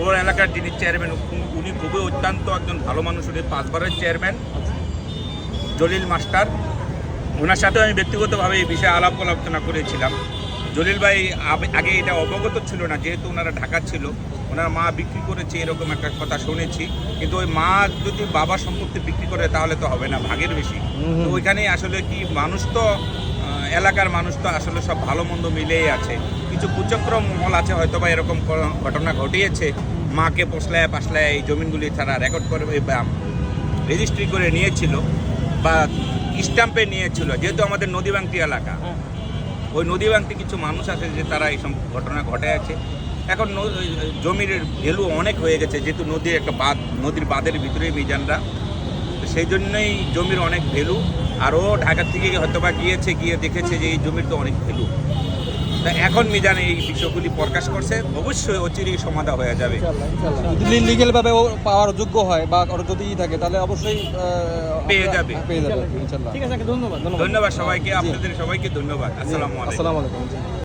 ওর এলাকার যিনি চেয়ারম্যান উনি খুবই অত্যন্ত একজন ভালো মানুষ, উনি 5 বারের চেয়ারম্যান জলিল মাস্টার। ওনার সাথে আমি ব্যক্তিগতভাবে এই বিষয়ে আলাপ আলোচনা করেছিলাম। জলিল ভাই আগে এটা অবগত ছিল না, যেহেতু ওনারা ঢাকা ছিল, ওনার মা বিক্রি করেছে এরকম একটা কথা শুনেছি। কিন্তু ওই মা যদি বাবার সম্পত্তি বিক্রি করে তাহলে তো হবে না, ভাগের বেশি। তো ওইখানেই আসলে কি মানুষ তো এলাকার মানুষ তো আসলে সব ভালো মন্দ মিলেই আছে, কিছু কুচক্রম মহল আছে হয়তো বা এরকম ঘটনা ঘটিয়েছে। মাকে পোষলায় পাশলায় এই জমিনগুলি তারা রেকর্ড করে রেজিস্ট্রি করে নিয়েছিল বা স্ট্যাম্পে নিয়েছিল, যেহেতু আমাদের নদীবাংটি এলাকা। ওই নদীবাংটি কিছু মানুষ আছে যে তারা এইসব ঘটনা ঘটে আছে। এখন জমির ভ্যালু অনেক হয়ে গেছে, যেহেতু নদীর একটা বাঁধ, নদীর বাঁধের ভিতরেই মিজানরা, সেই জন্যই জমির অনেক ভ্যালু। আর ও ঢাকা থেকে হয়তো বা গিয়ে দেখেছে যে এই জমির তো অনেক ভ্যালু। তা এখন মিজান এই বিষয়গুলি প্রকাশ করছে, অবশ্যই অচিরেই সমাধান হয়ে যাবে। যদি লিগ্যালভাবে ও পাওয়ার যোগ্য হয় বা ওর যদি থাকে তাহলে অবশ্যই পেয়ে যাবে। পেয়ে যাবে ইনশাআল্লাহ। ঠিক আছে, ধন্যবাদ। ধন্যবাদ সবাইকে, আপনাদের সবাইকে ধন্যবাদ। আসসালামু আলাইকুম। আসসালামু আলাইকুম।